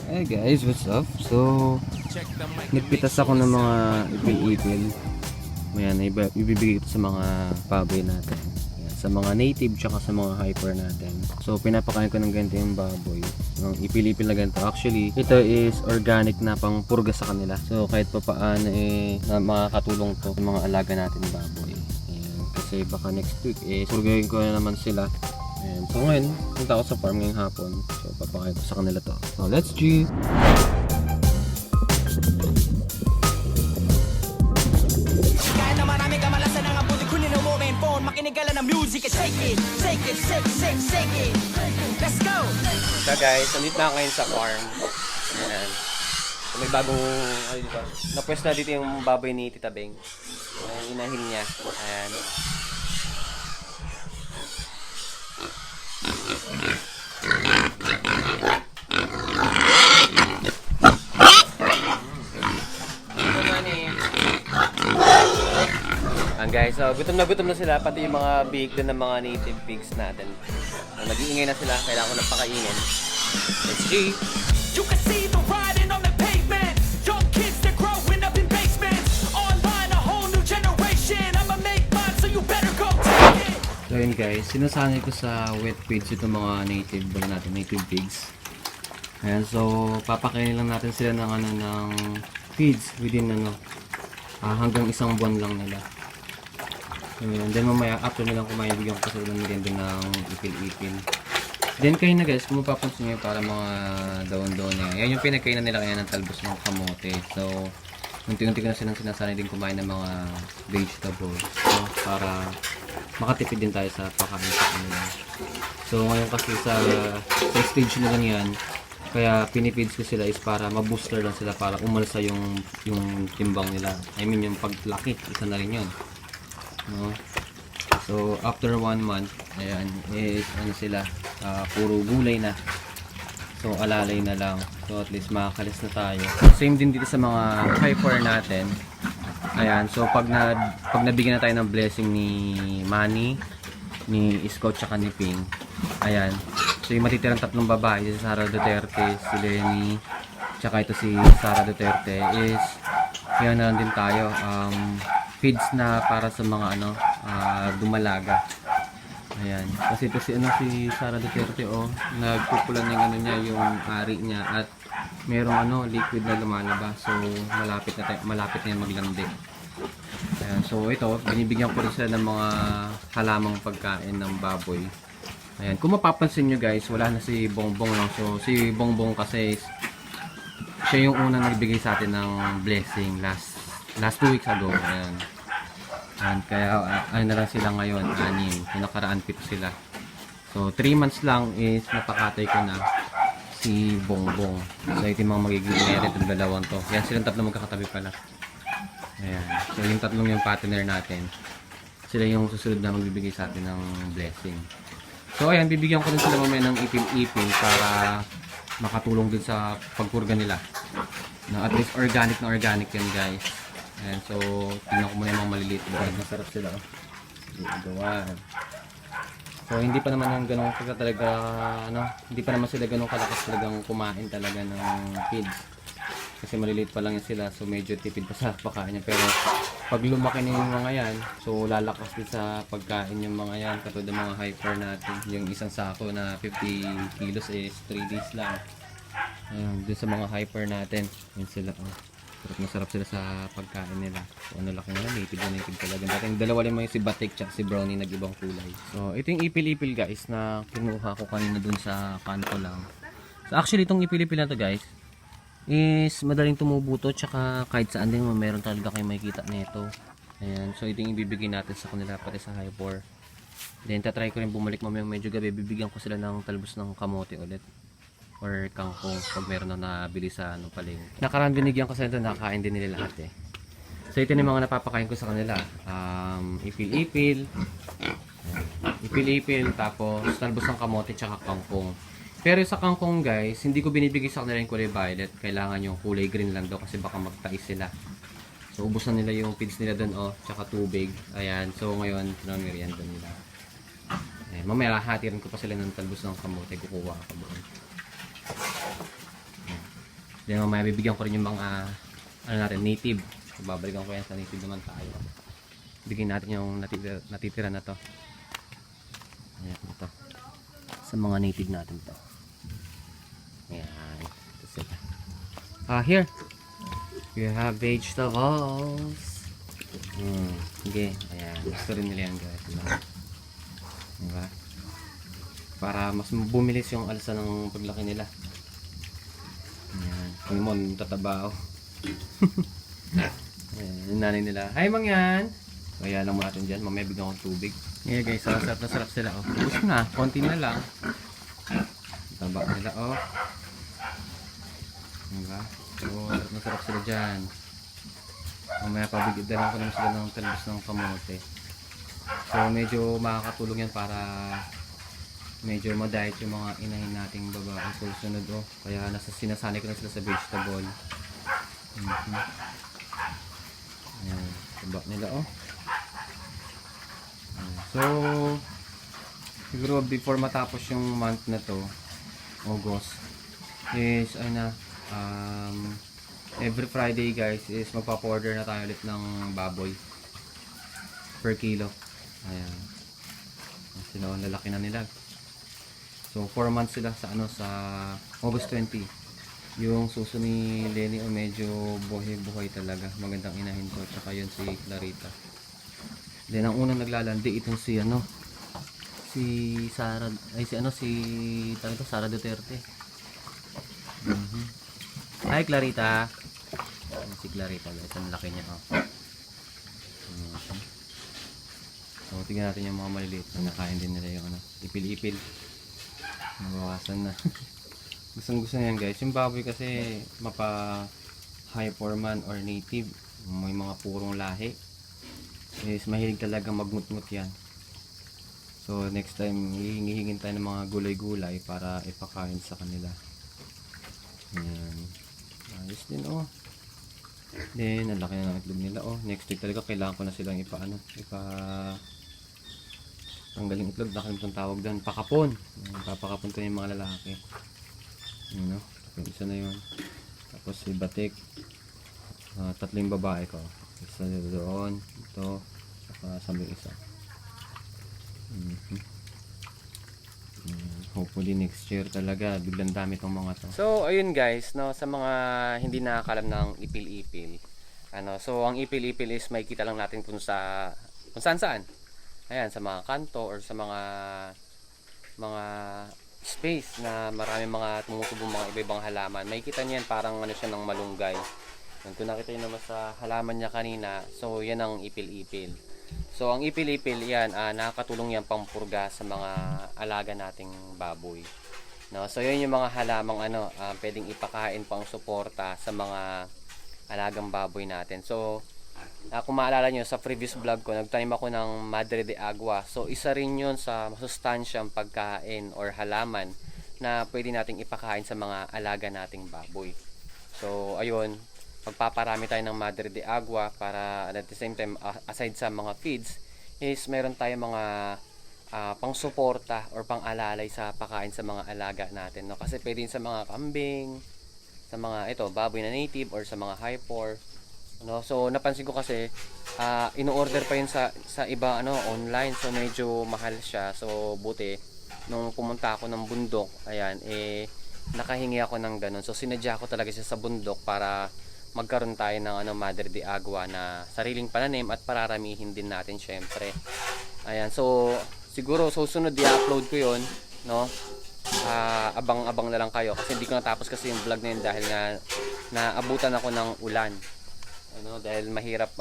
Hey guys, what's up? So, nagpitas ako ng mga ipil-ipil. Ayan, ibibigay ito sa mga baboy natin. Ayan, sa mga native tsaka sa mga hyper natin. So, pinapakain ko ng ganito yung baboy. Yung ipil-ipil na ganito. Actually, ito is organic na pang purga sa kanila. So, kahit pa paano na makakatulong to sa mga alaga natin baboy. Ayan, kasi baka next week purgayin ko na naman sila. Ayan. So ngayon, punta ako sa farm ngayong hapon. So papakain ko sa kanila to. So let's G! Kahit na marami kamalasan ang abuti, kunin ang mobile phone, makinig ka lang ng music, shake it, shake it, shake, shake, shake it. Let's go! So guys, nandito na ako ngayon sa farm. Ayan. So may bagong, ano dito, napwes na dito yung baboy ni Tita Beng. Ayan, inahin niya. Ayan. Guys, so gutom na sila, pati yung mga big doon ng mga native pigs natin. So, nag-iingay na sila, kailangan ko nang pakainin. Let's see! You can see the riding on the pavement. Young kids, they're growing up in basements. Online, a whole new generation. I'ma make mine, so you better go take it. So yun guys, sinasanay ko sa wet feeds itong mga native natin, native pigs. Ayan, so papakainin lang natin sila ng ng feeds within hanggang isang buwan lang nila. And then mamaya after nilang kumain, bigyan ko sila ng merienda ng ipil-ipil. Then kayo na guys, kung mapapansin nyo para mga daon-daon na yan yung pinagkainan nila kaya ng talbos ng kamote. So unti-unti ko na silang sinasanay din kumain ng mga vegetables, so, para makatipid din tayo sa pagkain sa kanila. So ngayon kasi sa stage na lang yan, kaya pinifeeds ko sila is para ma-booster lang sila, para umalsa yung timbang nila. I mean yung paglaki, isa na rin yun. No? So after 1 month, ayan, is ano sila, puro gulay na. So alalay na lang. So at least makakalis na tayo. Same din dito sa mga hyper natin. Ayan, so pag nabigyan na tayo ng blessing ni Manny, ni Isko tsaka ni Ping. Ayan. So yung matitirang tatlong babae, si Sara Duterte, si Lenny, tsaka ito si Sara Duterte, is yan na lang din tayo. Feeds na para sa mga dumalaga. Ayan. Kasi ito si Sara Duterte, nagpupulan yung niya, yung ari niya, at merong liquid na lumalabas. So malapit na yung maglandi. Ayan. So ito, binibigyan ko rin sila ng mga halamang pagkain ng baboy. Ayan. Kung mapapansin nyo guys, wala na si Bongbong lang. So si Bongbong kasi siya yung unang nagbigay sa atin ng blessing last 2 weeks ago. Ayan. And kaya ano na lang sila ngayon, 6. Yung nakaraan 7 sila. So 3 months lang is napakatay ko na si Bongbong. So ito yung mga magiging merit ng dalawang to. Yan silang tatlo magkakatabi pala. Ayan. So yung tatlong yung partner natin, sila yung susunod na magbibigay sa atin ng blessing. So ayan, bibigyan ko rin sila mamaya ng ipil-ipil para makatulong din sa pagpurga nila. At least organic na organic yan guys. Ayan, so tingnan ko muna yung mga maliliit. Masarap sila. Gawan. So hindi pa naman yung ganun talaga, hindi pa naman sila ganun kalakas talagang kumain talaga ng feeds. Kasi maliliit pa lang yan sila, so medyo tipid pa sa pagkain niya. Pero pag lumaki na yung mga yan, so lalakas din sa pagkain yung mga yan. Katulad ng mga hyper natin, yung isang sako na 50 kilos is 3 days lang. Ayan, dun sa mga hyper natin, yun sila. Sarap na sarap sila sa pagkain nila. So ano laki nila, native na native talaga. Dating dalawa lang yung si Batik at si Brownie, nag-ibang kulay. So ito yung ipil-ipil guys na kinuha ko kanina dun sa kanto lang. So actually itong ipil-ipil na to guys, is madaling tumubo to, tsaka kahit saan din meron talaga kayo makikita nito. Ayan, so ito yung ibibigay natin sa kanila pati sa hyper. Then tatry ko rin bumalik mamayang medyo gabi, bibigyan ko sila ng talbos ng kamote ulit or kangkong pag meron na nabili sa palengke. Nakaraan binigyan ko sa ito, nakakain din nila lahat So ito yung mga napapakain ko sa kanila. Ipil-ipil, tapos talbos ng kamote tsaka kangkong. Pero sa kangkong guys, hindi ko binibigay sa kanila yung kulay violet. Kailangan yung kulay green lang daw kasi baka magtais sila. So ubos na nila yung feeds nila doon, tsaka tubig. Ayan, so ngayon ito na merienda nila. Ayan, mamaya hatirin ko pa sila ng talbos ng kamote, kukuha ako doon. Then mamaya bibigyan ko rin yung mga ano natin, native. Babalikan ko yan sa native naman tayo. Bigyan natin yung natitira na to. Ayan, ito. Sa mga native natin to. Ayan. Ito sila. Here. You have vegetables. Sige. Ayan. Gusto rin nila yan guys. Diba? Para mas bumilis yung alsa ng paglaki nila. Ayan. Kung mo, tataba oh. Ayan. Yung nanay nila. Hi Mangyan! Kaya lang mo natin dyan. Mamaya bigyan ko tubig. Yeah guys. Sarap na sarap sila oh. Gusto na. Konti na lang. Taba nila oh. Diba? So, sarap na sarap sila dyan. Mamaya pabigyan ko naman sila ng talbos ng kamote. So, medyo makakatulong yan para medyo ma-diet yung mga inahin nating babae. So, sunod oh. Kaya sinasanay ko na sila sa vegetable. Ayan. Taba nila oh. So, siguro before matapos yung month na to, August, is every Friday guys is magpa-order na tayo ulit ng baboy per kilo. Ayan. Sila, lalaki na nila. So 4 months sila sa sa August 20. Yung suso ni Lenny medyo buhay-buhay talaga. Magandang inahin to. Tsaka yun si Clarita. Then ang unang naglalandi itong si si Sara, si Sara Duterte. Hi Clarita. Si Clarita guys, ang laki niya oh. So tingnan natin yung mga maliliit na nakain din nila yung ipil-ipil. Nabawasan na. Gusto niyan guys. Yung baboy kasi mapa high foreman or native, may mga purong lahi. Is mahilig talaga magmut-mut yan. So next time hihingin tayo ng mga gulay-gulay para ipakain sa kanila. Ayan. Ayos din oh. Then ang laki na ng itlog nila oh. Next week talaga kailangan ko na silang tanggalin itlog. Nakalimutan tawag doon. Pakapon. Papakapon ko yung mga lalaki. Yun, no? Yung isa na yun. Tapos si Batik. 3 yung babae ko. Isa doon. Ito. Saka sabing isa. Hopefully next year talaga. Biglang dami tong mga to. So ayun guys. No, sa mga hindi nakakalam ng ipil-ipil. So ang ipil-ipil is may kita lang natin kung saan. Ayan, sa mga kanto or sa mga space na marami mga tumutubong mga iba-ibang halaman. May kita niyan parang siya ng malunggay. Kung nakita niyo naman sa halaman niya kanina, so yan ang ipil-ipil. So ang ipil-ipil yan, nakakatulong yan pampurga sa mga alaga nating baboy. No, so yan yung mga halamang pwedeng ipakain pang suporta sa mga alagang baboy natin. So kung maalala nyo sa previous vlog ko, nagtanim ako ng Madre de Agua. So isa rin yun sa masustansyang pagkain or halaman na pwede nating ipakain sa mga alaga nating baboy. So ayun, magpaparami tayo ng Madre de Agua para at the same time, aside sa mga feeds, is meron tayong mga pang-suporta or pang-alalay sa pakain sa mga alaga natin. No? Kasi pwede sa mga kambing, sa mga baboy na native or sa mga hyper. So napansin ko kasi ino-order pa yun sa iba online, so medyo mahal siya. So buti nung pumunta ako ng bundok, ayan, nakahingi ako ng ganun. So sinadya ko talaga siya sa bundok para magkaroon tayo ng Madre de Agua na sariling pananim at pararamihin din natin syempre. Ayan, so siguro susunod i-upload ko yun, no? Abang-abang na lang kayo kasi hindi ko natapos kasi yung vlog na yun dahil nga naabutan ako ng ulan. Dahil mahirap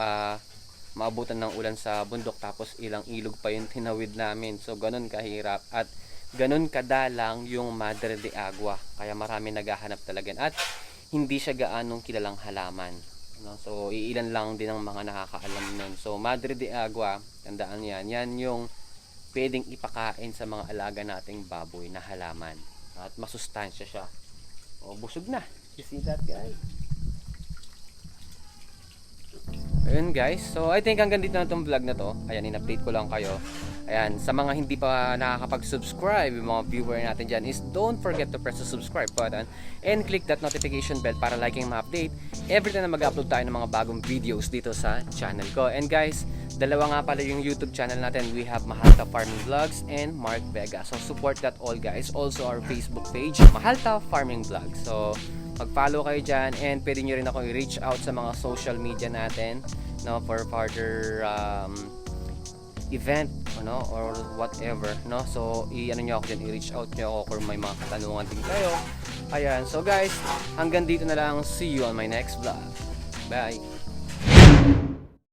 maabutan ng ulan sa bundok tapos ilang ilog pa yung tinawid namin. So ganun kahirap at ganun kadalang yung Madre de Agua. Kaya marami naghahanap talaga. At hindi siya gaanong kilalang halaman. So iilan lang din ang mga nakakaalam nun. So Madre de Agua, tandaan yan. Yan yung pwedeng ipakain sa mga alaga nating baboy na halaman. At masustansya siya. Busog na. You see that guys? Ayun guys, so I think hanggang dito na itong vlog na to. Ayan, in-update ko lang kayo. Ayan, sa mga hindi pa nakakapag-subscribe, yung mga viewer natin dyan, is don't forget to press the subscribe button and click that notification bell para laging ma-update every time na mag-upload tayo ng mga bagong videos dito sa channel ko. And guys, dalawa nga pala yung YouTube channel natin. We have Mahalta Farming Vlogs and Mark Vega. So support that all guys. Also our Facebook page, Mahalta Farming Vlogs. So mag-follow kayo dyan, and pwede nyo rin ako i-reach out sa mga social media natin, no, for further event, no, or whatever, no. So i-ano nyo ako dyan, i-reach out nyo ako kung may mga katanungan din kayo. Ayan, so guys, hanggang dito na lang. See you on my next vlog. Bye!